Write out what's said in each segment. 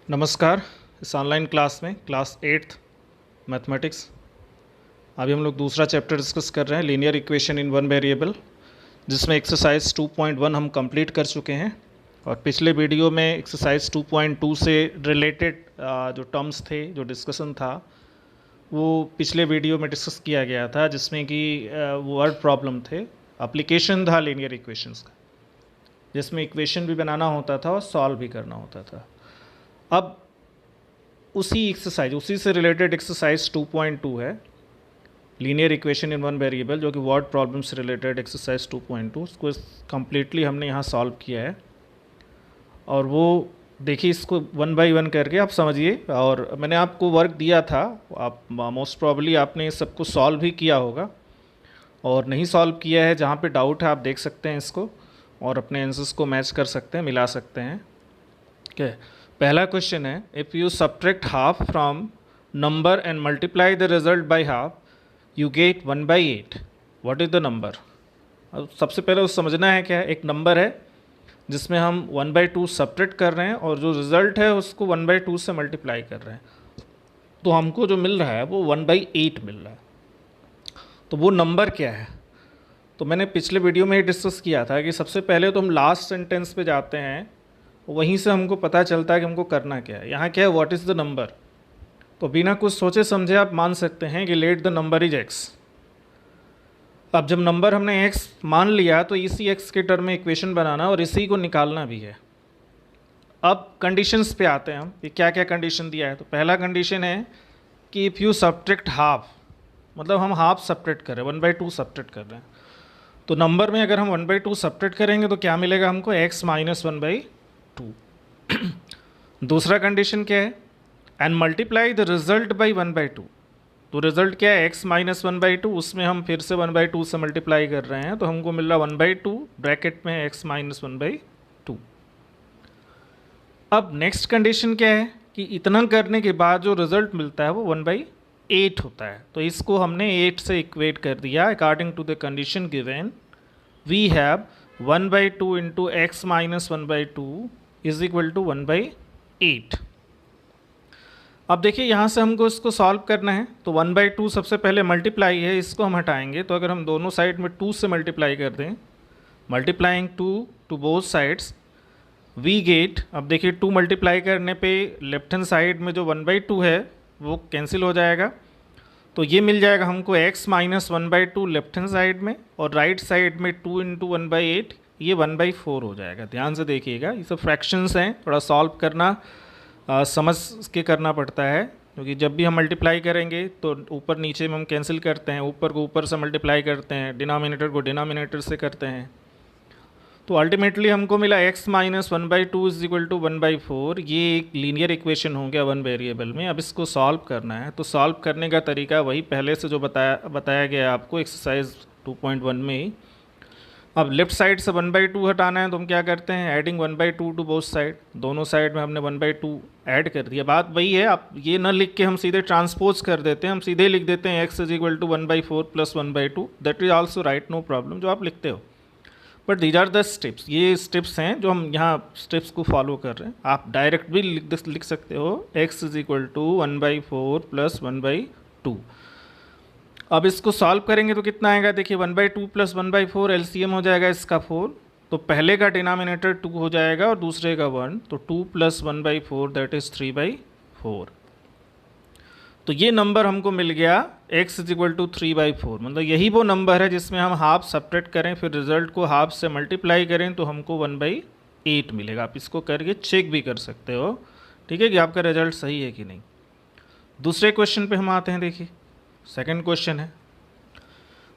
नमस्कार। इस online class में क्लास 8th मैथमेटिक्स अभी हम लोग दूसरा चैप्टर डिस्कस कर रहे हैं, linear equation in one variable, जिसमें एक्सरसाइज 2.1 हम कंप्लीट कर चुके हैं। और पिछले वीडियो में एक्सरसाइज 2.2 से रिलेटेड जो टर्म्स थे, जो डिस्कशन था, वो पिछले वीडियो में डिस्कस किया गया था, जिसमें कि वर्ड प्रॉब्लम थे, एप्लीकेशन था लीनियर इक्वेशंस का, जिसमें इक्वेशन भी बनाना होता था और सॉल्व भी करना होता था। अब उसी से रिलेटेड एक्सरसाइज 2.2 है, linear equation in one variable, जो कि वर्ड प्रॉब्लम से रिलेटेड एक्सरसाइज 2.2, उसको कम्प्लीटली हमने यहाँ सॉल्व किया है। और वो देखिए, इसको वन बाय वन करके आप समझिए। और मैंने आपको वर्क दिया था, आप मोस्ट प्रॉब्ली आपने इस सबको सॉल्व भी किया होगा, और नहीं सॉल्व किया है जहाँ पे डाउट है आप देख सकते हैं इसको, और अपने आंसर्स को मैच कर सकते हैं, मिला सकते हैं। ठीक है, पहला क्वेश्चन है, if you subtract half from number and multiply the result by half you get 1/8, what is the number. अब सबसे पहले उस समझना है क्या है। एक नंबर है जिसमें हम 1/2 सब्ट्रैक्ट कर रहे हैं, और जो रिज़ल्ट है उसको 1/2 से मल्टीप्लाई कर रहे हैं, तो हमको जो मिल रहा है वो 1/8 मिल रहा है। तो वो नंबर क्या है, तो मैंने पिछले वीडियो में ही डिस्कस किया था कि सबसे पहले तो हम लास्ट सेंटेंस पे जाते हैं, वहीं से हमको पता चलता है कि हमको करना क्या है। यहाँ क्या है, व्हाट इज़ द नंबर। तो बिना कुछ सोचे समझे आप मान सकते हैं कि let the number is x। अब जब नंबर हमने x मान लिया, तो इसी x के टर्म में इक्वेशन बनाना और इसी को निकालना भी है। अब कंडीशंस पे आते हैं हम, ये क्या क्या कंडीशन दिया है। तो पहला कंडीशन है कि इफ़ यू सब्ट्रैक्ट हाफ, मतलब हम हाफ सब्ट्रैक्ट कर रहे हैं, 1/2 सब्ट्रैक्ट कर रहे हैं। तो नंबर में अगर हम 1/2 सब्ट्रैक्ट करेंगे तो क्या मिलेगा हमको, x - 1/2। दूसरा कंडीशन क्या है, and multiply the result by 1/2। तो रिजल्ट क्या है, x - 1/2, उसमें हम फिर से 1/2 से मल्टीप्लाई कर रहे हैं, तो हमको मिल रहा 1/2 ब्रैकेट में x - 1/2। अब नेक्स्ट कंडीशन क्या है कि इतना करने के बाद जो रिजल्ट मिलता है वो 1/8 होता है। तो इसको हमने 8 से इक्वेट कर दिया। According to the condition given we have 1/2 into x - 1/2 is equal to 1/8। अब देखिए, यहाँ से हमको इसको सॉल्व करना है, तो 1/2 सबसे पहले मल्टीप्लाई है, इसको हम हटाएंगे। तो अगर हम दोनों साइड में 2 से मल्टीप्लाई कर दें, multiplying 2 to both sides, we get, अब देखिए 2 मल्टीप्लाई करने पे लेफ्ट हैंड साइड में जो 1/2 है वो कैंसिल हो जाएगा। तो ये मिल जाएगा हमको x - 1/2 लेफ्ट हैंड साइड में, और राइट साइड में 2 इंटू 1/8, ये 1/4 हो जाएगा। ध्यान से देखिएगा, ये सब फ्रैक्शंस हैं, थोड़ा सॉल्व करना समझ के करना पड़ता है, क्योंकि जब भी हम मल्टीप्लाई करेंगे तो ऊपर नीचे में हम कैंसिल करते हैं, ऊपर को ऊपर से मल्टीप्लाई करते हैं, डिनोमिनेटर को डिनोमिनेटर से करते हैं। तो अल्टीमेटली हमको मिला x - 1/2 इज इक्वल टू 1/4। ये एक लीनियर इक्वेशन हो गया वन वेरिएबल में। अब इसको सॉल्व करना है, तो सॉल्व करने का तरीका वही पहले से जो बताया गया आपको एक्सरसाइज 2.1 में ही। अब लेफ्ट साइड से 1/2 हटाना है, तो हम क्या करते हैं, एडिंग 1/2 टू बोथ साइड। दोनों साइड में हमने 1/2 ऐड कर दिया। बात वही है, आप ये ना लिख के हम सीधे ट्रांसपोज कर देते हैं, हम सीधे लिख देते हैं x is equal to 1/4 plus 1/2। That is also right, no problem, जो आप लिखते हो। But these are the steps, ये स्टेप्स हैं जो हम यहाँ स्टेप्स को फॉलो कर रहे हैं। आप डायरेक्ट भी लिख सकते हो, x is equal to 1/4 plus 1/2। अब इसको सॉल्व करेंगे तो कितना आएगा, देखिए 1/2 प्लस 1/4 एलसीएम हो जाएगा इसका 4। तो पहले का डिनोमिनेटर 2 हो जाएगा और दूसरे का 1, तो 2 प्लस 1/4 दैट इज 3/4। तो ये नंबर हमको मिल गया x इज इक्वल टू 3/4। मतलब यही वो नंबर है जिसमें हम हाफ सब्ट्रैक्ट करें, फिर रिजल्ट को हाफ से मल्टीप्लाई करें, तो हमको 1/8 मिलेगा। आप इसको करके चेक भी कर सकते हो, ठीक है, कि आपका रिजल्ट सही है कि नहीं। दूसरे क्वेश्चन पे हम आते हैं। देखिए सेकेंड क्वेश्चन है,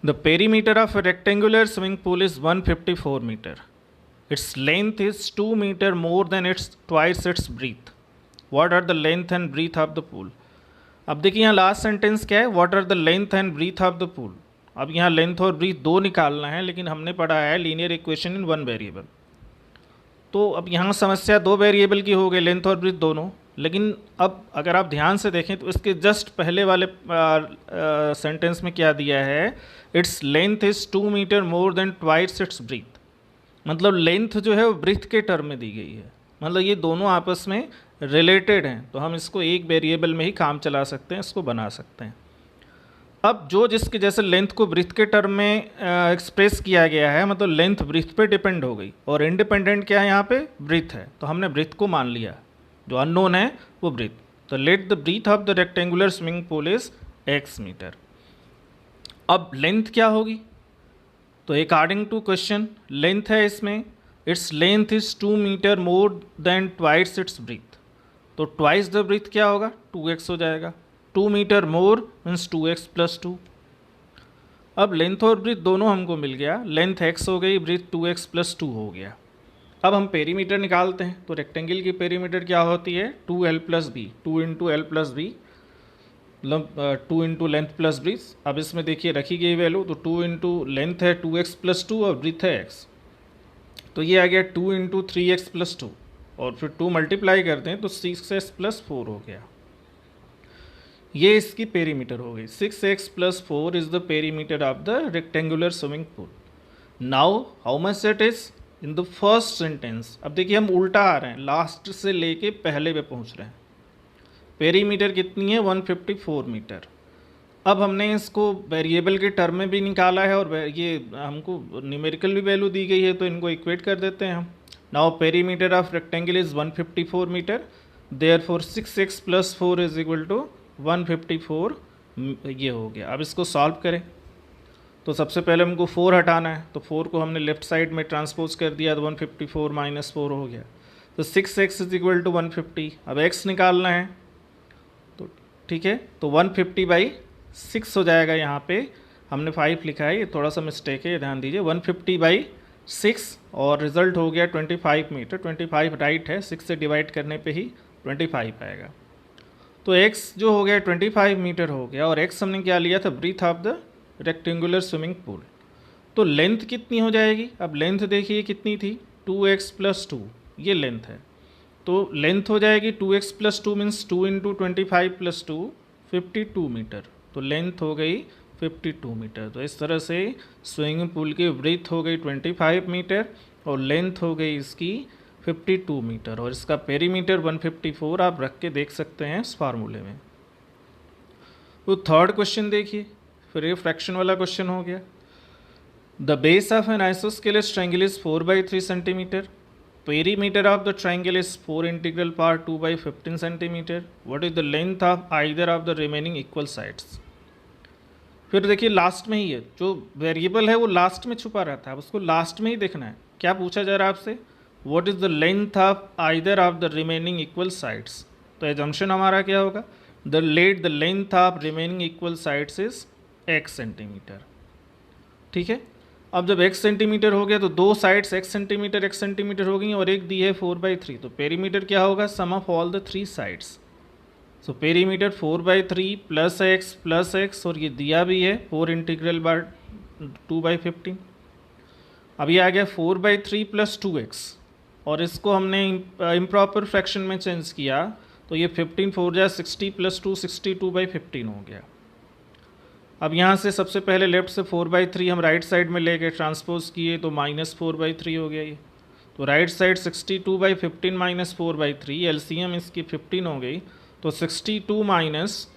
the perimeter of a rectangular swimming pool is 154 metre, its length is 2 metre more than its twice its breadth, what are the length and breadth of the pool. अब देखिए यहाँ last sentence क्या है, what are the length and breadth of the pool. अब यहाँ length और breathe दो निकालना है, लेकिन हमने पढ़ा है linear equation in one variable. तो अब यहाँ समस्या दो वेरिएबल की हो गई, लेंथ और ब्रीथ दोनों। लेकिन अब अगर आप ध्यान से देखें तो इसके जस्ट पहले वाले सेंटेंस में क्या दिया है, its length is 2 metre more than twice its breadth. मतलब लेंथ जो है वो ब्रीथ के टर्म में दी गई है। मतलब ये दोनों आपस में रिलेटेड हैं तो हम इसको एक वेरिएबल में ही काम चला सकते हैं, इसको बना सकते हैं। अब जो जिसके जैसे लेंथ को ब्रीथ के टर्म में एक्सप्रेस किया गया है, मतलब लेंथ ब्रीथ पे डिपेंड हो गई और इंडिपेंडेंट क्या है यहाँ पे, ब्रीथ है, तो हमने ब्रीथ को मान लिया, जो अननोन है वो ब्रीथ। तो let the breadth of the rectangular swimming pool is x metre. अब लेंथ क्या होगी, तो अकॉर्डिंग टू क्वेश्चन लेंथ है इसमें, its length is 2 metre more than twice its breadth, तो ट्वाइस द ब्रीथ क्या होगा, 2x हो जाएगा। 2 मीटर मोर मीन्स 2x प्लस 2। अब लेंथ और ब्रीथ दोनों हमको मिल गया, लेंथ x हो गई, ब्रीथ 2x प्लस 2 हो गया। अब हम पेरीमीटर निकालते हैं, तो रेक्टेंगल की पेरीमीटर क्या होती है, 2l प्लस बी, 2 इंटू एल प्लस बी, मतलब 2 इंटू लेंथ प्लस ब्रीथ। अब इसमें देखिए रखी गई वैल्यू, तो 2 इंटू लेंथ है 2x प्लस 2 और ब्रीथ है x, तो ये आ गया 2 इंटू 3x प्लस 2 और फिर 2 मल्टीप्लाई करते हैं तो 6x प्लस 4 हो गया। ये इसकी पेरीमीटर हो गई। 6x plus 4 is the perimeter of the rectangular swimming pool. Now how much it is in the first sentence. अब देखिए हम उल्टा आ रहे हैं, लास्ट से लेके पहले पे पहुंच रहे हैं। पेरीमीटर कितनी है, 154 मीटर। अब हमने इसको वेरिएबल के टर्म में भी निकाला है और ये हमको न्यूमेरिकल भी वैल्यू दी गई है, तो इनको इक्वेट कर देते हैं हम। Now perimeter of rectangle is 154 metre, therefore 6x plus 4 is equal to 154, ये हो गया। अब इसको सॉल्व करें, तो सबसे पहले हमको 4 हटाना है, तो 4 को हमने लेफ्ट साइड में ट्रांसपोज कर दिया, तो 154 माइनस 4 हो गया, तो 6x इज इक्वल टू 150। अब x निकालना है, तो ठीक है, तो 150/6 हो जाएगा। यहाँ पे हमने 5 लिखा है, ये थोड़ा सा मिस्टेक है, ये ध्यान दीजिए। 150/6 और रिजल्ट हो गया 25 मीटर। 25 राइट है, 6 से डिवाइड करने पे ही 25 आएगा। तो x जो हो गया 25 मीटर हो गया, और x हमने क्या लिया था, breadth of the rectangular swimming pool. तो लेंथ कितनी हो जाएगी, अब लेंथ देखिए कितनी थी, 2x प्लस 2, ये लेंथ है। तो लेंथ हो जाएगी 2x plus 2 means 2 into 25 plus 2, 52 metre. तो लेंथ हो गई 52 मीटर। तो इस तरह से स्विमिंग पूल की ब्रीथ हो गई 25 मीटर और लेंथ हो गई इसकी 52 मीटर, और इसका पेरीमीटर 154 आप रख के देख सकते हैं इस फार्मूले में। तो थर्ड क्वेश्चन देखिए, फिर ये फ्रैक्शन वाला क्वेश्चन हो गया। The base of an isosceles triangle is 4/3 centimetre. Perimeter of the triangle is 4 integral part 2/15 centimeter. What is the length of either of the remaining equal sides? फिर देखिए last में ही है, जो वेरिएबल है वो लास्ट में छुपा रहता है, उसको लास्ट में ही देखना है। क्या पूछा जा रहा है आपसे, What is the length of either of the remaining equal sides? तो एजम्पशन हमारा क्या होगा, the length of remaining equal sides is x centimetre. ठीक है, अब जब x सेंटीमीटर हो गया तो दो साइड्स x सेंटीमीटर हो गई और एक दी है 4/3, तो पेरीमीटर क्या होगा, sum of all the 3 sides. So perimeter 4/3 plus x और ये दिया भी है 4 इंटीग्रल बार 2/15। अब ये आ गया 4/3 प्लस 2x, और इसको हमने इम्प्रॉपर फ्रैक्शन में चेंज किया, तो ये 15 4 जा 60 प्लस 2 62/15 हो गया। अब यहाँ से सबसे पहले लेफ्ट से 4/3 हम राइट साइड में लेके ट्रांसपोज किए, तो -4/3 हो गया ये। तो राइट साइड 62/15 माइनस 4/3, एलसीएम इसकी 15 हो गई, तो 62 माइनस,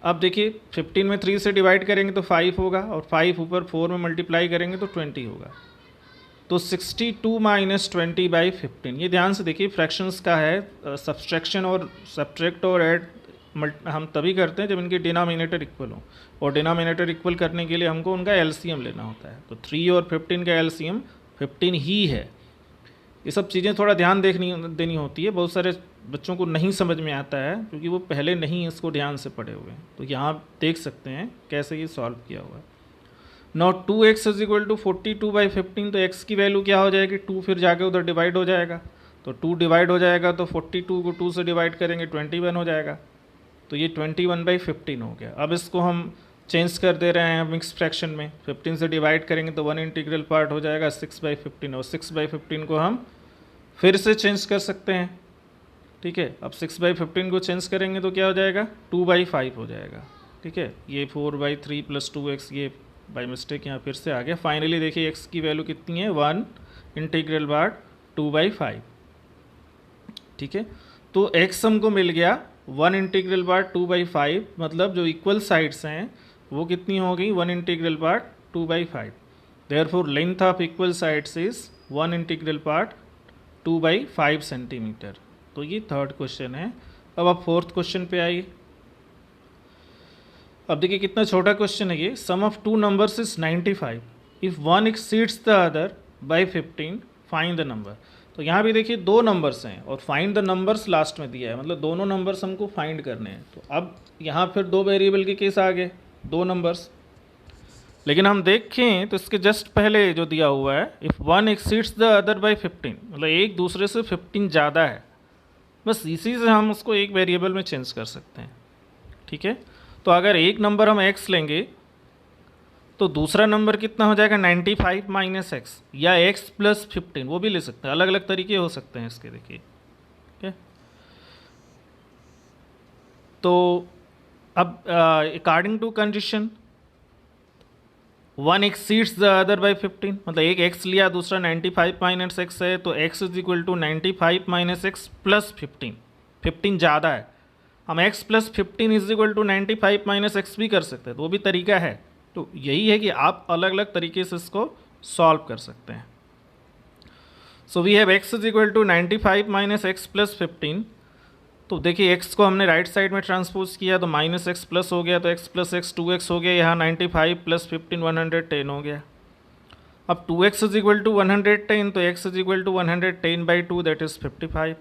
अब देखिए 15 में 3 से डिवाइड करेंगे तो 5 होगा, और 5 ऊपर 4 में मल्टीप्लाई करेंगे तो 20 होगा। तो 62 माइनस 20/15, ये ध्यान से देखिए फ्रैक्शंस का है, सब्सट्रैक्शन और सब्ट्रैक्ट और ऐड हम तभी करते हैं जब इनके डिनोमिनेटर इक्वल हो, और डिनोमिनेटर इक्वल करने के लिए हमको उनका एलसीएम लेना होता है। तो 3 और 15 का एलसीएम 15 ही है। ये सब चीज़ें थोड़ा ध्यान देनी होती है, बहुत सारे बच्चों को नहीं समझ में आता है क्योंकि वो पहले नहीं इसको ध्यान से पढ़े हुए हैं। तो यहाँ देख सकते हैं कैसे ये सॉल्व किया हुआ है। Not 2x is equal to 42/15, तो x की वैल्यू क्या हो जाएगी, 2 फिर जाके उधर डिवाइड हो जाएगा, तो 2 डिवाइड हो जाएगा, तो 42 को 2 से डिवाइड करेंगे 21 हो जाएगा, तो ये 21/15 हो गया। अब इसको हम चेंज कर दे रहे हैं मिक्स फ्रैक्शन में, 15 से डिवाइड करेंगे तो 1 इंटीग्रल पार्ट हो जाएगा 6/15, और 6/15 को हम फिर से चेंज कर सकते हैं। ठीक है, अब 6/15 को चेंज करेंगे तो क्या हो जाएगा, 2/5 हो जाएगा। ठीक है, ये 4/3 प्लस 2x, ये बाई मिस्टेक यहाँ फिर से आ गया। फाइनली देखिए x की वैल्यू कितनी है, 1 इंटीग्रल पार्ट 2/5। ठीक है, तो x हमको मिल गया 1/2/5, मतलब जो इक्वल साइड्स हैं वो कितनी हो गई 1/2/5। Therefore length of equal sides is 1/2/5 centimetre. तो ये थर्ड क्वेश्चन है। अब आप फोर्थ क्वेश्चन पे आइए। अब देखिए कितना छोटा क्वेश्चन है ये। Sum of two numbers is 95, if one exceeds the other by 15 find the number. तो यहाँ भी देखिए दो नंबर्स हैं और फाइंड द नंबर्स लास्ट में दिया है, मतलब दोनों नंबर्स हमको फाइंड करने हैं। तो अब यहाँ फिर दो वेरिएबल के केस आ गए, दो नंबर्स। लेकिन हम देखें तो इसके जस्ट पहले जो दिया हुआ है, if one exceeds the other by 15, मतलब एक दूसरे से 15 ज़्यादा है, बस इसी से हम उसको एक वेरिएबल में चेंज कर सकते हैं। ठीक है, तो अगर एक नंबर हम x लेंगे तो दूसरा नंबर कितना हो जाएगा 95 माइनस एक्स, या x प्लस 15, वो भी ले सकते हैं। अलग अलग तरीके हो सकते हैं इसके, देखिए। ठीक है, तो अब according to condition one exceeds the other by 15, मतलब एक x लिया दूसरा 95 माइनस एक्स है, तो x is equal to 95 minus x plus 15। 15 ज़्यादा है, हम x plus 15 is equal to 95 minus x भी कर सकते हैं, तो वो भी तरीका है। तो यही है कि आप अलग अलग तरीके से इसको सॉल्व कर सकते हैं। So we have x is equal to 95 minus x plus 15। तो देखिए x को हमने राइट साइड में ट्रांसपोज किया तो माइनस एक्स प्लस हो गया, तो x प्लस एक्स 2x हो गया, यहाँ 95 प्लस 15 110 हो गया। अब 2x इज इक्वल टू 110, तो x is equal to 110/2, that is 55।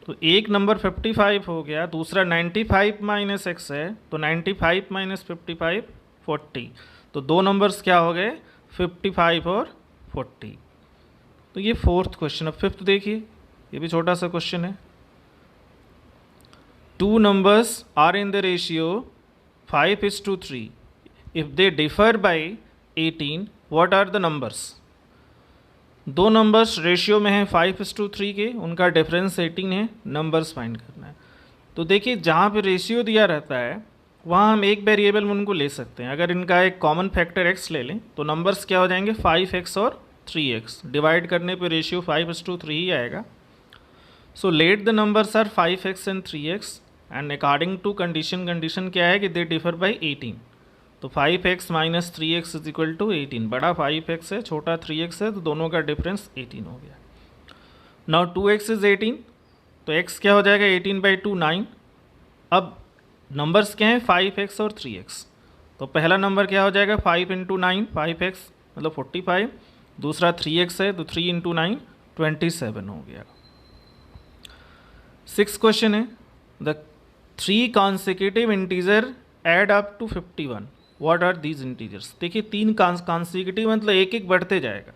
तो एक नंबर 55 हो गया, दूसरा 95 माइनस एक्स है, तो 95 माइनस 55 40। तो दो नंबर्स क्या हो गए 55 और 40। तो ये फोर्थ क्वेश्चन। अब फिफ्थ देखिए, ये भी छोटा सा क्वेश्चन है। Two numbers are in the ratio 5:3. If they differ by 18, what are the numbers? दो नंबर्स रेशियो में हैं 5:3 के, उनका डिफरेंस 18 है, नंबर्स फाइंड करना है। तो देखिए जहाँ पे रेशियो दिया रहता है वहाँ हम एक वेरिएबल में उनको ले सकते हैं। अगर इनका एक कॉमन फैक्टर x ले लें तो नंबर्स क्या हो जाएंगे 5x और 3x, डिवाइड करने पे रेशियो 5:3 ही आएगा। So let the numbers are 5x and 3x and according to condition क्या है कि दे डिफर बाई 18। तो 5x minus 3x is equal to 18। बड़ा 5x है, छोटा 3x है, तो दोनों का डिफरेंस 18 हो गया। नाउ 2x इज 18, तो x क्या हो जाएगा 18/2 9। अब नंबर्स क्या हैं 5x और 3x, तो पहला नंबर क्या हो जाएगा 5 इंटू 9 5x मतलब 45, दूसरा 3x है तो 3 इंटू 9 27 हो गया। 6 क्वेश्चन है, the 3 consecutive integer add up to 51. What are these integers? देखिए 3 consecutive मतलब एक एक बढ़ते जाएगा।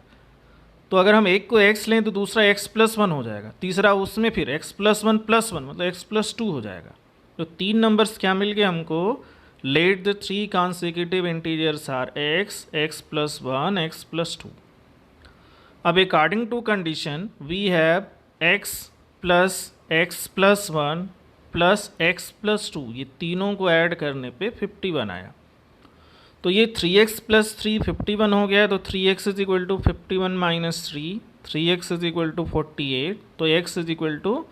तो अगर हम एक को x लें तो दूसरा x प्लस 1 हो जाएगा, तीसरा उसमें फिर x प्लस 1 प्लस 1 मतलब x प्लस 2 हो जाएगा। तो 3 नंबर्स क्या मिल गए हमको, let the 3 consecutive integers are x plus 1 x plus 2। अब according to condition we have x plus 1 plus x plus 2, ये तीनों को ऐड करने पे 51 आया। तो ये 3x प्लस 3 51 हो गया, तो 3x is equal to 51 minus 3x is equal to 48, तो x इज इक्वल टू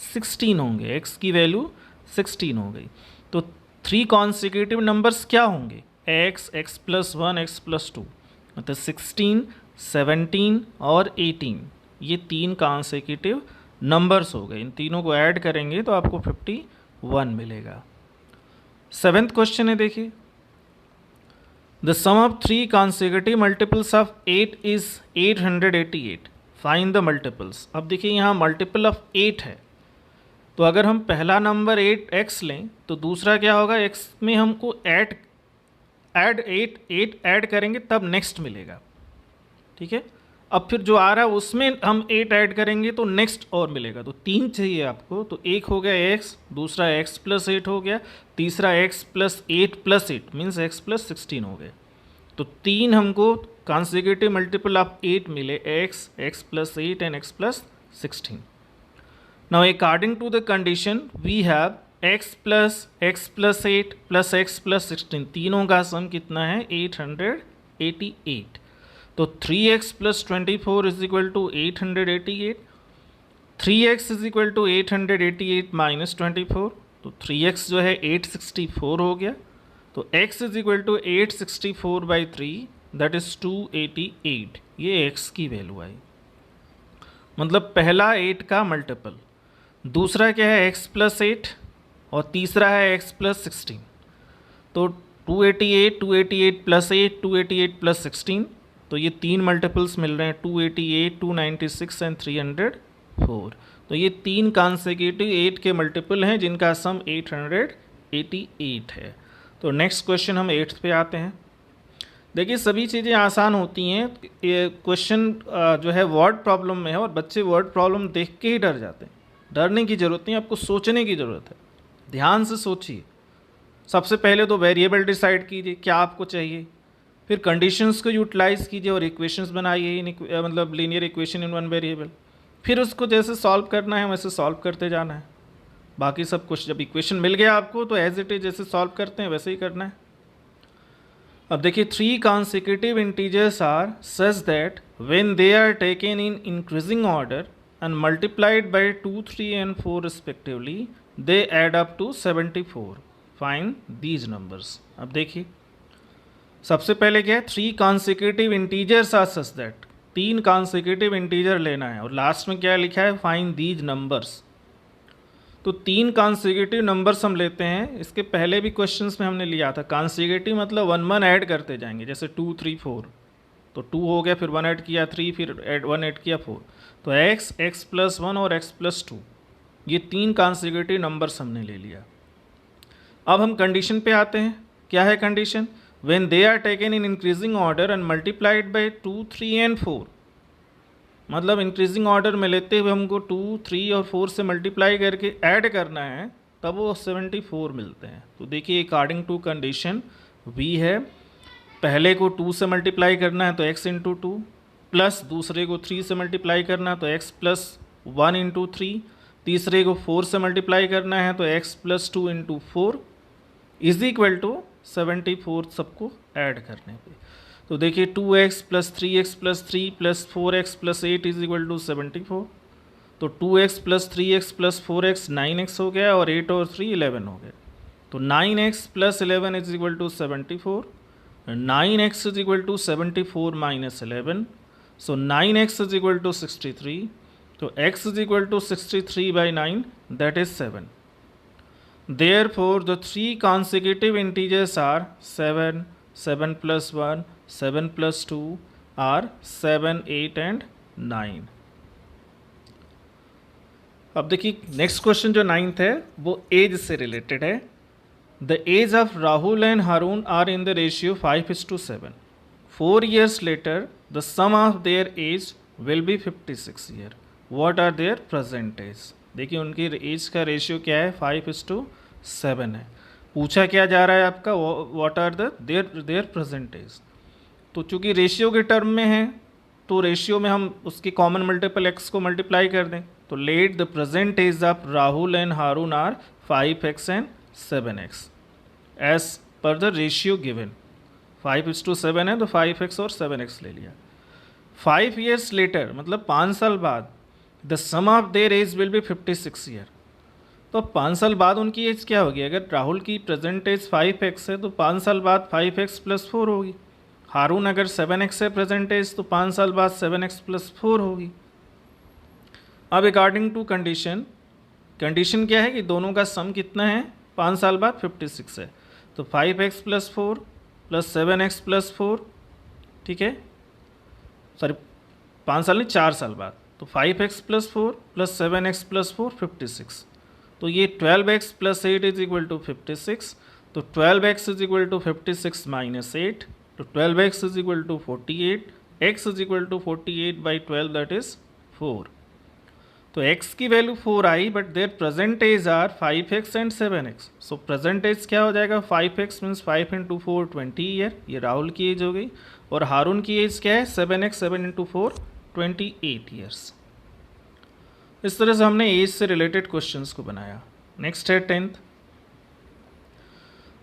16 होंगे, x की वैल्यू 16 हो गई। तो 3 कॉन्सिक्यूटिव नंबर्स क्या होंगे x प्लस 1 x प्लस 2, मतलब 16 17 और 18, ये 3 कॉन्सिक्यूटिव नंबर्स हो गए। इन तीनों को ऐड करेंगे तो आपको 51 मिलेगा। 7th क्वेश्चन है, देखिए the sum of 3 consecutive multiples of 8 is 888, find the multiples. अब देखिए यहाँ मल्टीपल ऑफ 8 है, तो अगर हम पहला नंबर 8x लें तो दूसरा क्या होगा x में हमको ऐड 8 ऐड करेंगे तब नेक्स्ट मिलेगा। ठीक है, अब फिर जो आ रहा है उसमें हम 8 ऐड करेंगे तो नेक्स्ट और मिलेगा। तो 3 चाहिए आपको, तो एक हो गया x, दूसरा x प्लस 8 हो गया, तीसरा x plus 8 plus 8 means x plus 16 हो गए। तो 3 हमको कॉन्सिक्यूटिव मल्टीपल ऑफ 8 मिले, x plus 8 and x plus 16। Now according to the condition we have x plus 8 plus x plus 16, तीनों का सम कितना है 888। तो 3x plus 24 is equal to 888, 3x is equal to 888 minus 24, तो 3x जो है 864 हो गया, तो x is equal to 864 by 3 that is 288, ये x की वैल्यू आई। मतलब पहला 8 का मल्टीपल, दूसरा क्या है x प्लस 8 और तीसरा है x प्लस 16, तो 288, 288 प्लस 8, 288 प्लस 16, तो ये तीन मल्टीपल्स मिल रहे हैं 288, 296 एंड 304, तो ये तीन कॉन्सेक्यूटिव 8 के मल्टीपल हैं जिनका सम 888 है। तो नेक्स्ट क्वेश्चन हम 8th पे आते हैं। देखिए सभी चीज़ें आसान होती हैं, ये क्वेश्चन जो है वर्ड प्रॉब्लम में है और बच्चे वर्ड प्रॉब्लम देख के ही डर जाते हैं। डरने की ज़रूरत नहीं, आपको सोचने की ज़रूरत है, ध्यान से सोचिए। सबसे पहले तो वेरिएबल डिसाइड कीजिए क्या आपको चाहिए, फिर कंडीशंस को यूटिलाइज कीजिए और इक्वेशंस बनाइए, मतलब linear equation in one variable, फिर उसको जैसे सॉल्व करना है वैसे सॉल्व करते जाना है। बाकी सब कुछ जब इक्वेशन मिल गया आपको तो एज इट इज जैसे सॉल्व करते हैं वैसे ही करना है। अब देखिए 3 consecutive integers are such that when they are taken in increasing order and multiplied by 2, 3 and 4 respectively, they add up to 74. Find these numbers. अब देखिए सबसे पहले क्या है, 3 consecutive integers are such that, 3 consecutive integer लेना है और last में क्या लिखा है, फाइंड दीज नंबर्स। तो 3 कॉन्सिक्यूटिव नंबर्स हम लेते हैं, इसके पहले भी क्वेश्चंस में हमने लिया था। कॉन्सिक्यूटिव मतलब 1 1 ऐड करते जाएंगे, जैसे 2 3 4, तो 2 हो गया, फिर 1 ऐड किया 3, फिर 1 ऐड किया 4, तो x प्लस 1 और x प्लस 2, ये 3 कॉन्सिक्यूटिव नंबर्स हमने ले लिया। अब हम कंडीशन पे आते हैं। क्या है condition, when they are taken in increasing order and multiplied by 2, 3 and 4, मतलब इंक्रीजिंग ऑर्डर में लेते हुए हमको 2, 3 और 4 से मल्टीप्लाई करके ऐड करना है, तब वो 74 मिलते हैं। तो देखिए अकॉर्डिंग टू कंडीशन v है, पहले को 2 से मल्टीप्लाई करना है तो x इंटू 2, प्लस दूसरे को 3 से मल्टीप्लाई करना है तो x प्लस 1 इंटू 3, तीसरे को 4 से मल्टीप्लाई करना है तो x plus 2 into 4 is equal to 74 सबको ऐड करने पे। तो देखिए 2x plus 3x plus 3 plus 4x plus 8 is equal to 74, तो 2x plus 3x plus 4x 9x हो गया और 8 और 3 11 हो गया, तो 9x plus 11 is equal to 74, 9x is equal to 74 minus 11, so 9x is equal to 63, तो x is equal to 63 by 9 that is 7। Therefore, the 3 consecutive integers are 7, 7 plus 1, 7 plus 2 are 7, 8 and 9. अब देखिए next question जो 9th है वो as से related है। The age of Rahul and Haroon are in the ratio 5:7. 4 years later, the sum of their age will be 56 year. What are their present age? देखिए उनकी as का रेशियो क्या है, 5:7 है। पूछा क्या जा रहा है आपका, what are the their present age. तो चूंकि रेशियो के टर्म में है तो रेशियो में हम उसकी कॉमन मल्टीपल x को मल्टीप्लाई कर दें, तो let the present age of Rahul and Haroon are 5x and 7x as per the ratio given. 5:7 है तो 5x और 7x ले लिया। 5 years लेटर मतलब 5 साल बाद, the sum of their age will be 56 year. तो 5 साल बाद उनकी एज क्या होगी, अगर राहुल की प्रेजेंट एज 5x है तो 5 साल बाद 5x प्लस 4 होगी। हारून अगर 7x है प्रेजेंट एज तो 5 साल बाद 7x प्लस 4 होगी। अब अकॉर्डिंग टू कंडीशन, कंडीशन क्या है कि दोनों का सम कितना है, 5 साल बाद 56 है, तो 5x plus 4 plus 7x plus 4, ठीक है, सॉरी 5 साल नहीं 4 साल बाद, तो 5x plus 4 plus 7x plus 4 56, तो ये 12x plus 8 is equal to 56, तो 12x is equal to 56 minus 8, तो 12x is equal to 48, x is equal to 48 by 12 that is 4। तो x की वैल्यू 4 आई, but their present age are 5x and 7x। So present age क्या हो जाएगा, 5x means 5 into 4 20 year, ये राहुल की as हो गई, और हारून की एज क्या है 7x 7 इंटू 4 28 ईयर्स। इस तरह से हमने एज से रिलेटेड क्वेश्चंस को बनाया। नेक्स्ट है 10th।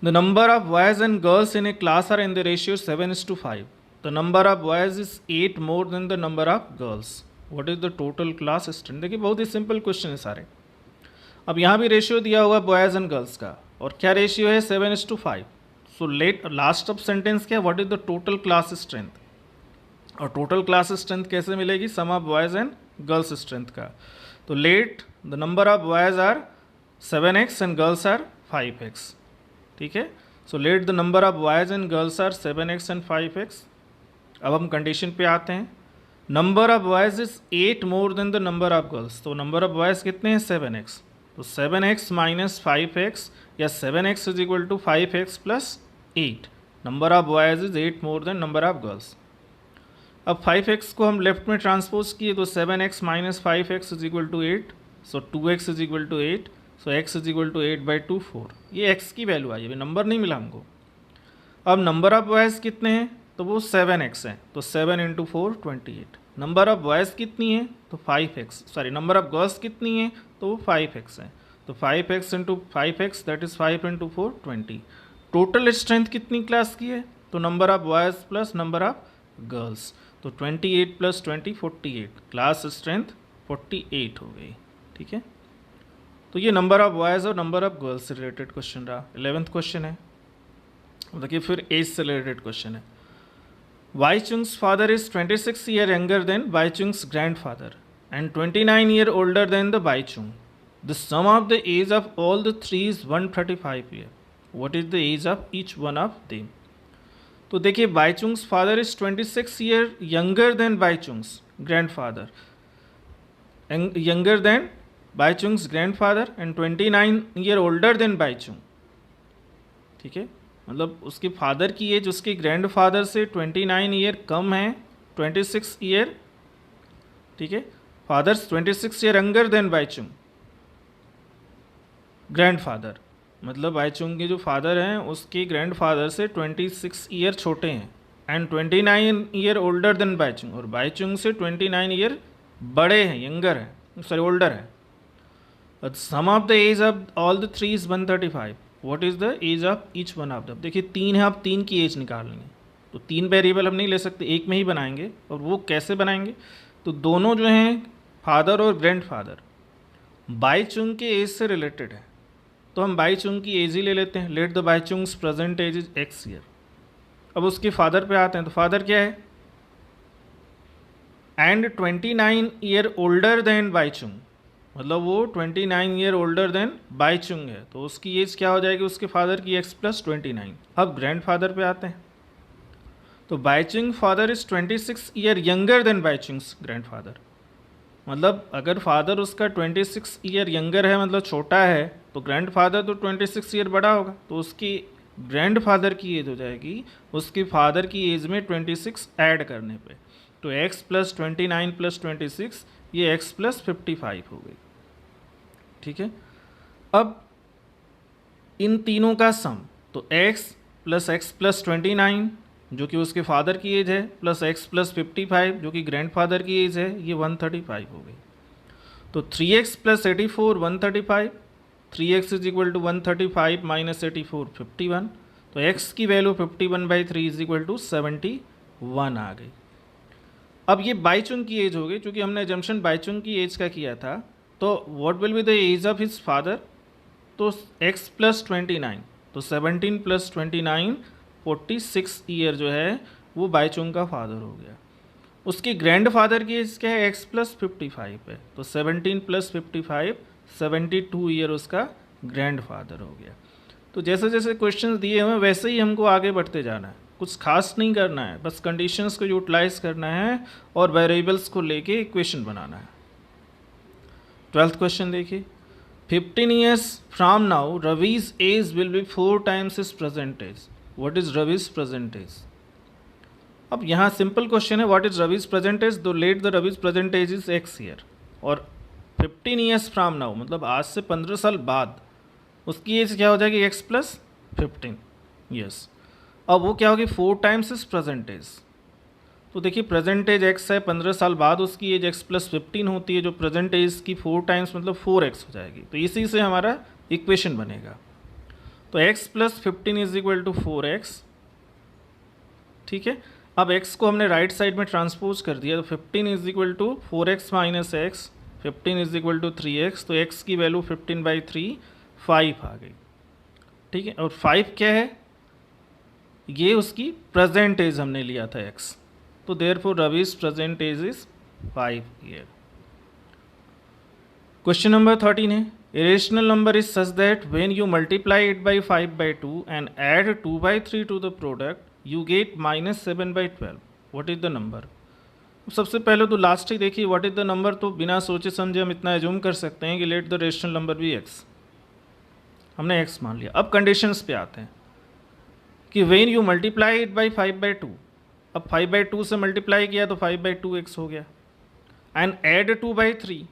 The number of boys and girls in a class are in the ratio 7:5. The number of boys is 8 more than the number of girls. What is the total class strength. देखिए बहुत ही simple question है सारे। अब यहाँ भी ratio दिया होगा boys and girls का, और क्या रेशियो है 7:5। So let last of sentence क्या है, what is the total class strength. और टोटल क्लास स्ट्रेंथ कैसे मिलेगी, sum of boys and girls strength का। तो let the number of boys are 7x and girls are 5x। ठीक है, so let the number of boys and girls are 7x and 5x। अब हम condition पे आते हैं। Number of boys is 8 more than the number of girls. तो number of boys कितने हैं 7x। तो 7x माइनस 5x या 7x is equal to 5x plus 8। Number of boys is 8 more than number of girls. अब 5x को हम left में transpose किए तो 7x minus 5x is equal to 8। So 2x is equal to 8। So x is equal to 8/2 4। ये x की value आई, अभी number नहीं मिला हमको। अब नंबर ऑफ बॉयज़ कितने हैं, तो वो 7x हैं, तो 7 × 4 28। नंबर ऑफ बॉयज़ कितनी है, तो 5x, sorry number of girls कितनी है, तो वो 5x है, तो 5x × 5x that is 5 × 4 20। Total strength कितनी क्लास की है, तो number of boys plus number of girls, तो 28 + 20 48। क्लास स्ट्रेंथ 48 हो गई। ठीक है, तो ये नंबर ऑफ बॉयज़ और नंबर ऑफ गर्ल्स से रिलेटेड क्वेश्चन रहा। 11th क्वेश्चन है, देखिए फिर एज से रिलेटेड क्वेश्चन है। Waichung's father is 26 years younger than Waichung's grandfather and 29 years older than the Waichung. The sum of the age of all the three is 135 years. What is the age of each one of them? तो देखिए Waichung's father is 26 years younger than Waichung's grandfather, younger than Waichung's grandfather and 29 years older than Waichung. ठीक है, मतलब उसके father की as उसके grandfather से 29 year कम है, 26 ईयर। ठीक है, father's 26 year younger than Bhaichung grandfather, मतलब बाइचुंग के जो फादर हैं उसके ग्रैंडफादर से 26 ईयर छोटे हैं, and 29 year older than Bhaichung, और बाइचुंग से 29 ईयर बड़े हैं, यंगर हैं, सॉरी ओल्डर है। Sum of the age of all the three is 135। What is the age of each one of the. देखिए 3 है, आप 3 की एज निकाल लेंगे, तो 3 वेरिएबल हम नहीं ले सकते, एक में ही बनाएंगे। और वो कैसे बनाएंगे, तो दोनों जो हैं फादर और ग्रैंडफादर बाइचुंग के एज से रिलेटेड है, तो हम बाइचुंग की एज ही ले लेते हैं। Let the Baichung's present age is x year. अब उसके फादर पे आते हैं, तो फादर क्या है, and 29 year older than Bhaichung, मतलब वो 29 ईयर ओल्डर देन बाइचुंग है, तो उसकी एज क्या हो जाएगी उसके फादर की x + 29। अब ग्रैंडफादर पे आते हैं, तो Baichung father is 26 year younger than Baichung's grandfather, मतलब अगर फादर उसका 26 ईयर यंगर है, मतलब छोटा है, तो ग्रैंडफादर तो 26 ईयर बड़ा होगा, तो उसकी ग्रैंडफादर की एज हो जाएगी उसके फादर की एज में 26 ऐड करने पे, तो x + 29 + 26 ये x + 55 हो गई। ठीक है, अब इन तीनों का सम, तो x + x + 29 जो कि उसके फादर की एज है, प्लस x + 55 जो कि ग्रैंडफादर की एज है, ये 135 हो गई। तो 3x + 84 135, 3x is equal to 135 minus 84 51, तो x की वैल्यू 51/3 इज इक्वल टू 71 आ गई। अब ये बाइचुंग की एज हो गई, क्योंकि हमने एजम्पशन बाइचुंग की एज का किया था, तो what will be the age of his father, तो x + 29, तो 17 + 29 46 ईयर जो है वो बाइचुंग का फादर हो गया। उसके ग्रैंडफादर की एज क्या है, x + 55 है, तो 17 + 55 72 ईयर उसका ग्रैंडफादर हो गया। तो जैसे जैसे क्वेश्चंस दिए हुए वैसे ही हमको आगे बढ़ते जाना है, कुछ खास नहीं करना है, बस कंडीशंस को यूटिलाइज करना है और वेरिएबल्स को लेके इक्वेशन बनाना है। 12th क्वेश्चन देखिए, 15 years from now Ravi's age will be 4 times his present age. What is Ravi's present age? अब यहाँ सिंपल क्वेश्चन है, what is Ravi's present age, तो let the Ravi's present age is x year, और 15 years from now मतलब आज से 15 साल बाद उसकी एज क्या हो जाएगी x + 15 ईयर्स। अब वो क्या होगी 4 टाइम्स इज प्रेजेंट एज, तो देखिए प्रेजेंट एज x है, 15 साल बाद उसकी एज x + 15 होती है, जो प्रेजेंट एज की 4 टाइम्स मतलब 4x हो जाएगी, तो इसी से हमारा इक्वेशन बनेगा। तो x + 15 is equal to 4x, ठीक है, अब x को हमने राइट साइड में ट्रांसपोज कर दिया, तो 15 is equal to 4x minus x, 15 is equal to 3x, तो x की वैल्यू 15/3 5 आ गई। ठीक है, और 5 क्या है, ये उसकी प्रेजेंट एज हमने लिया था x, तो therefore Ravi's present age is 5 year. Question number 13 है, a rational number is such that when you multiply it by 5/2 and add 2/3 to the product you get -7/12, what is the number? सबसे पहले तो last ही देखिए what is the number, तो बिना सोचे समझे हम इतना एज्यूम कर सकते हैं कि let the rational number be x, हमने x मान लिया। अब कंडीशंस पे आते हैं कि when you multiply it by 5/2, अब 5/2 से मल्टीप्लाई किया तो 5/2x हो गया, एंड ऐड 2/3,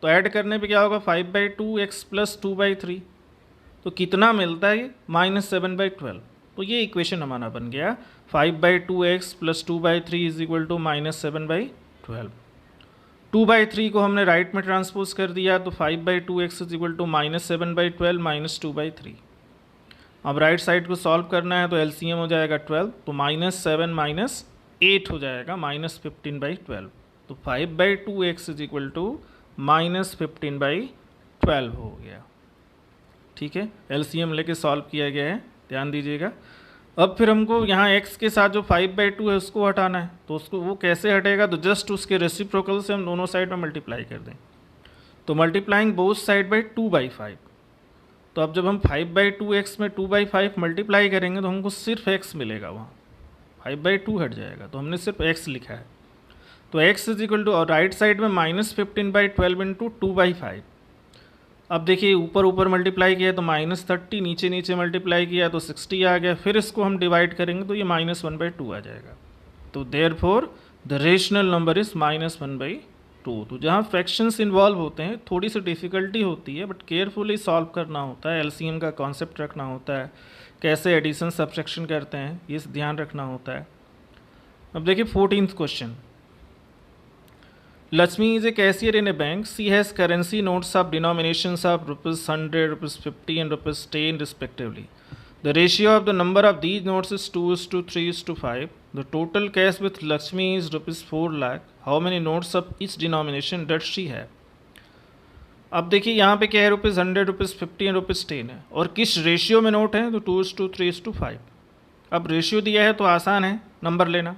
तो ऐड करने पे क्या होगा 5/2x प्लस 2/3, तो कितना मिलता है ये -7/12, तो ये इक्वेशन हमारा बन गया 5/2x plus 2/3 is equal to -7/12। 2/3 को हमने राइट में ट्रांसपोज कर दिया, तो 5/2x is equal to -7/12 minus 2/3। अब राइट साइड को सॉल्व करना है तो एलसीएम हो जाएगा 12, तो -7 माइनस 8 हो जाएगा -15/12, तो 5/2x इज इक्वल टू -15/12 हो गया। ठीक है, एलसीएम लेके सॉल्व किया गया है, ध्यान दीजिएगा। अब फिर हमको यहाँ x के साथ जो 5/2 है उसको हटाना है, तो उसको वो कैसे हटेगा, तो जस्ट उसके रेसिप्रोकल से हम दोनों साइड में मल्टीप्लाई कर दें, तो मल्टीप्लाइंग बोथ साइड बाई 2/5, तो अब जब हम 5/2x में 2/5 मल्टीप्लाई करेंगे तो हमको सिर्फ x मिलेगा, वहाँ 5/2 हट जाएगा, तो हमने सिर्फ x लिखा है, तो x इज इक्वल टू, और राइट साइड में -15/12 इंटू 2/5। अब देखिए ऊपर ऊपर मल्टीप्लाई किया तो -30, नीचे नीचे मल्टीप्लाई किया तो 60 आ गया, फिर इसको हम डिवाइड करेंगे तो ये -1/2 आ जाएगा, तो therefore the rational number is -1/2। तो जहाँ फ्रैक्शंस इन्वॉल्व होते हैं थोड़ी सी डिफ़िकल्टी होती है, बट केयरफुली सॉल्व करना होता है, एलसीएम का कॉन्सेप्ट रखना होता है, कैसे एडिशन सब्ट्रैक्शन करते हैं ये ध्यान रखना होता है। अब देखिए 14th question, Lakshmi is a cashier in a bank. She has currency notes of denominations of ₹100, ₹50 and ₹10 respectively. The ratio of the number of these notes is 2:3:5. The total cash with Lakshmi is ₹4 lakh. How many notes of each denomination does she have? अब देखिए यहाँ पे क्या है, ₹100, ₹50 और ₹10 है, और किस रेशियो में नोट है, तो 2:3:5। अब रेशियो दिया है तो आसान है नंबर लेना,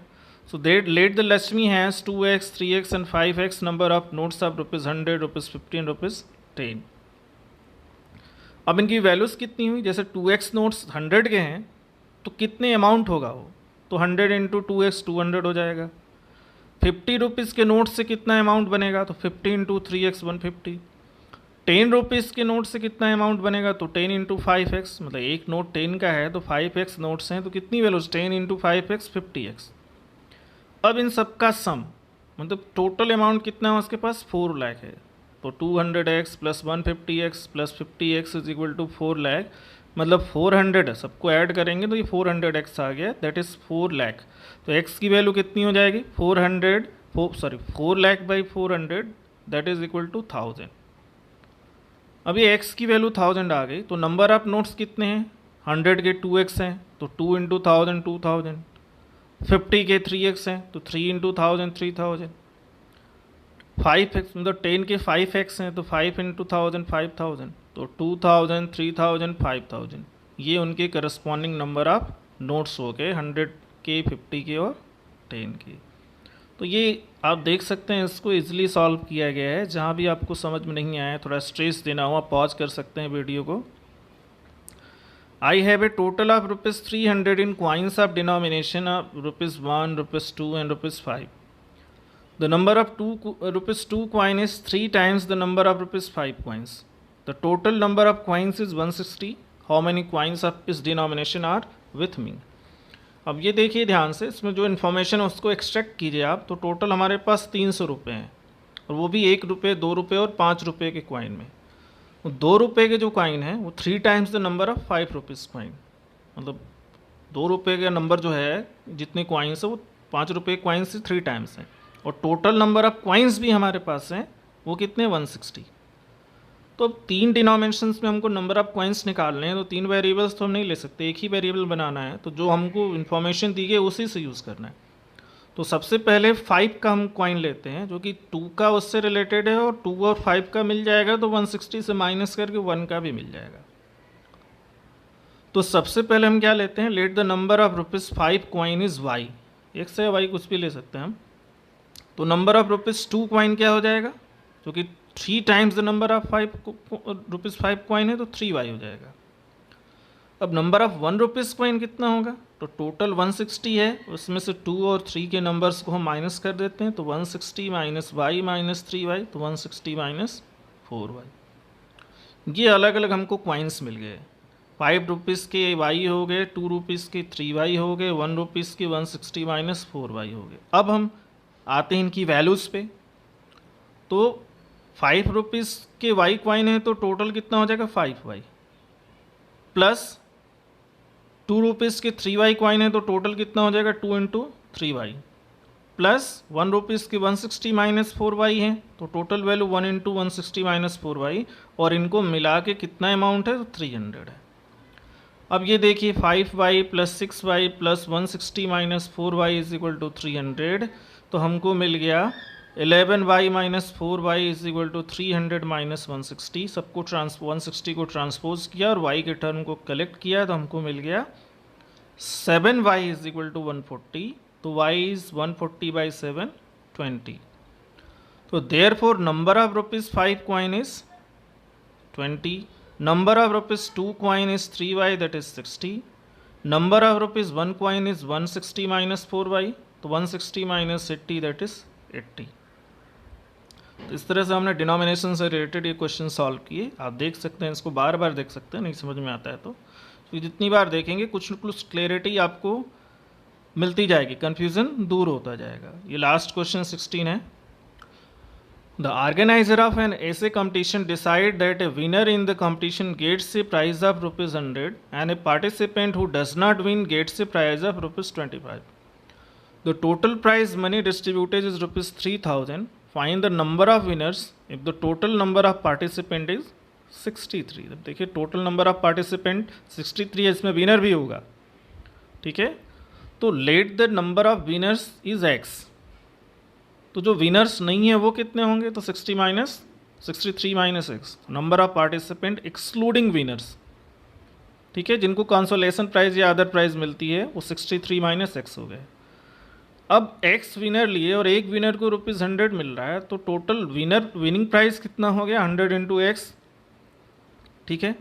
so let the Lakshmi has 2x, 3x and 5x number of notes of ₹100, ₹50 and ₹10। अब इनकी वैल्यूज़ कितनी हुई, जैसे 2x नोट्स 100 के हैं तो कितने अमाउंट होगा वो, तो 100 इंटू 2x 200 हो जाएगा। 50 रुपीज़ के नोट से कितना अमाउंट बनेगा, तो 50 इंटू 3x 150। 10 रुपीज़ के नोट से कितना अमाउंट बनेगा, तो 10 इंटू 5x, मतलब एक नोट 10 का है तो 5x नोट्स हैं, तो कितनी वैल्यूज 10 इंटू 5x 50x। अब इन सब का सम मतलब टोटल अमाउंट कितना है उसके पास 4 लाख है, तो 200x plus 150x plus 50x is equal to 4 lakh, मतलब 400 है, सबको ऐड करेंगे तो ये 400x आ गया, दैट इज़ 4 लाख। तो x की वैल्यू कितनी हो जाएगी 4 lakh by 400 that is equal to 1000। अब ये x की वैल्यू 1000 आ गई, तो नंबर ऑफ नोट्स कितने हैं, 100 के 2x हैं तो 2 इंटू 1000 2000, 50 के 3x हैं तो 3 इंटू 1000 3000, 5x मतलब 10 के 5x हैं तो 5 इंटू 1000 5000, तो 2000 3000 5000, ये उनके करस्पॉन्डिंग नंबर ऑफ नोट्स हो गए 100 के 50 के और 10 के। तो ये आप देख सकते हैं, इसको इजीली सॉल्व किया गया है। जहाँ भी आपको समझ में नहीं आया थोड़ा स्ट्रेस देना हुआ पॉज कर सकते हैं वीडियो को। I have a total of ₹300 in coins of denomination of ₹1, ₹2 and ₹5. The number of ₹2 coin is 3 times the number of ₹5 coins. The total number of coins is 160. How many coins of this denomination are with me? अब ये देखिए ध्यान से, इसमें जो information है उसको extract कीजिए आप। तो टोटल हमारे पास 300 रुपये हैं, और वो भी 1 रुपये 2 रुपये और 5 रुपये के कॉइन में। 2 रुपये के जो कॉइन है वो 3 times the number of 5 rupees coin, मतलब 2 रुपये का नंबर जो है जितने कॉइन्स है वो 5 रुपये कॉइन से 3 टाइम्स हैं, और टोटल नंबर ऑफ कॉइन्स भी हमारे पास हैं वो कितने 160। तो अब 3 डिनोमिनेशंस में हमको नंबर ऑफ कॉइन्स निकालने हैं, तो 3 वेरिएबल्स तो हम नहीं ले सकते, एक ही वेरिएबल बनाना है, तो जो हमको इन्फॉर्मेशन दी गई उसी से यूज़ करना है। तो सबसे पहले 5 का हम कॉइन लेते हैं जो कि 2 का उससे रिलेटेड है, और 2 और 5 का मिल जाएगा तो 160 से माइनस करके 1 का भी मिल जाएगा। तो सबसे पहले हम क्या लेते हैं, let the number of ₹5 coin is y, x है y कुछ भी ले सकते हैं हम। तो नंबर ऑफ ₹2 कॉइन क्या हो जाएगा, जो कि 3 times the number of ₹5 coin है तो 3y हो जाएगा। अब नंबर ऑफ ₹1 कॉइन कितना होगा, तो टोटल 160 है, उसमें से 2 और 3 के नंबर्स को हम माइनस कर देते हैं, तो 160 माइनस y माइनस 3y, तो 160 माइनस 4y। ये अलग अलग हमको कॉइन्स मिल गए। ₹5 के y हो गए, ₹2 के 3y हो गए, ₹1 के 160 माइनस 4y हो गए। अब हम आते हैं इनकी वैल्यूज़ पे। तो ₹5 के y कॉइन है तो टोटल कितना हो जाएगा 5y, प्लस ₹2 के 3y कॉइन है तो टोटल कितना हो जाएगा 2 इंटू 3y, प्लस ₹1 के 160 माइनस 4y है तो total value 1 into 160 minus 4y, और इनको मिला के कितना अमाउंट है तो 300 है। अब ये देखिए 5y plus 6y plus 160 minus 4y is equal to 300, तो हमको मिल गया 11y minus 4y is equal to 300 minus 160। सबको 160 को ट्रांसपोज किया और y के टर्म को कलेक्ट किया तो हमको मिल गया 7y इज इक्वल टू 140, तो y इज 140 बाई 7 20। तो therefore number of ₹5 coin is 20, number of ₹2 coin is 3y, that is 60, number of ₹1 coin is 160 minus 4y, तो 160 minus 80 that is 80। तो इस तरह से हमने डिनोमिनेशन से रिलेटेड ये क्वेश्चन सॉल्व किए। आप देख सकते हैं, इसको बार बार देख सकते हैं, नहीं समझ में आता है तो जितनी बार देखेंगे कुछ न कुछ क्लैरिटी आपको मिलती जाएगी, कन्फ्यूज़न दूर होता जाएगा। ये लास्ट क्वेश्चन 16 है। The organizer of an essay competition decide that a winner in the competition gets a prize of ₹100 and a participant who does not win gets a prize of ₹25. The total prize money distributed is ₹3000. Find the number of winners if the total number of participant is 63। अब देखिए total number of participant 63 है, इसमें winner भी होगा, ठीक है। तो let the number of winners is x, तो जो विनर्स नहीं है वो कितने होंगे, तो 63 minus x, number of participant excluding winners, ठीक है, जिनको कंसोलेशन प्राइज या अदर प्राइज मिलती है वो 63 माइनस एक्स हो गए। अब x विनर लिए और एक विनर को ₹100 मिल रहा है, तो टोटल विनिंग प्राइस कितना हो गया 100 इंटू एक्स, ठीक है।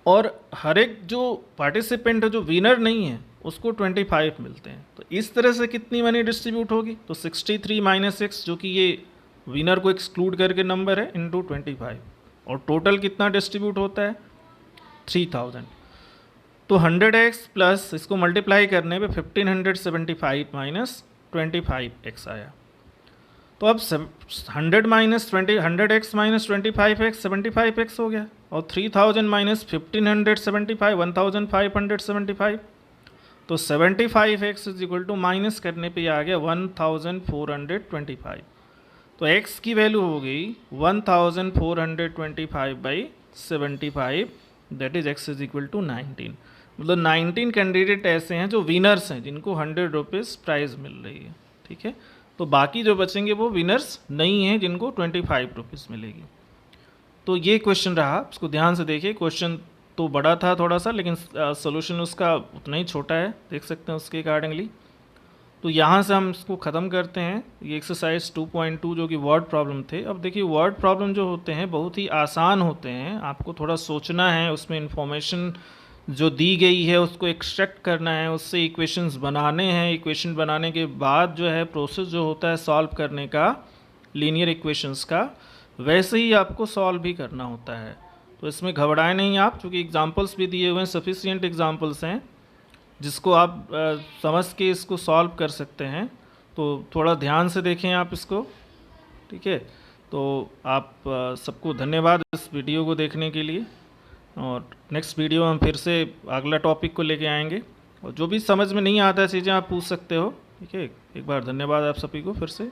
और हर एक जो पार्टिसिपेंट है जो विनर नहीं है उसको 25 मिलते हैं। तो इस तरह से कितनी मनी डिस्ट्रीब्यूट होगी, तो 63 माइनस एक्स जो कि ये विनर को एक्सक्लूड करके नंबर है इंटू 25, और टोटल कितना डिस्ट्रीब्यूट होता है 3000। तो 100x प्लस इसको मल्टीप्लाई करने पे 1575 माइनस 25x आया। तो अब 100x माइनस 25x 75x हो गया, और 3000 माइनस 1575 1575, तो 75x is equal to minus करने पे आ गया 1425। तो x की वैल्यू हो गई 1425 by 75, that is x is equal to 19। मतलब 19 कैंडिडेट ऐसे हैं जो विनर्स हैं जिनको ₹100 प्राइज मिल रही है, ठीक है। तो बाकी जो बचेंगे वो विनर्स नहीं हैं जिनको ₹25 मिलेगी। तो ये क्वेश्चन रहा, उसको ध्यान से देखिए। क्वेश्चन तो बड़ा था थोड़ा सा, लेकिन सोल्यूशन उसका उतना ही छोटा है, देख सकते हैं उसके अकॉर्डिंगली। तो यहाँ से हम इसको ख़त्म करते हैं, ये एक्सरसाइज 2.2 जो कि वर्ड प्रॉब्लम थे। अब देखिए वर्ड प्रॉब्लम जो होते हैं बहुत ही आसान होते हैं, आपको थोड़ा सोचना है, उसमें इंफॉर्मेशन जो दी गई है उसको एक्सट्रैक्ट करना है, उससे इक्वेशंस बनाने हैं। इक्वेशन बनाने के बाद जो है प्रोसेस जो होता है सॉल्व करने का, लीनियर इक्वेशंस का, वैसे ही आपको सॉल्व भी करना होता है। तो इसमें घबराएं नहीं आप, क्योंकि एग्जांपल्स भी दिए हुए हैं, सफिशिएंट एग्जांपल्स हैं जिसको आप समझ के इसको सॉल्व कर सकते हैं। तो थोड़ा ध्यान से देखें आप इसको, ठीक है। तो आप सबको धन्यवाद इस वीडियो को देखने के लिए, और नेक्स्ट वीडियो हम फिर से अगला टॉपिक को लेके आएंगे, और जो भी समझ में नहीं आता चीज़ें आप पूछ सकते हो, ठीक है। एक बार धन्यवाद आप सभी को फिर से।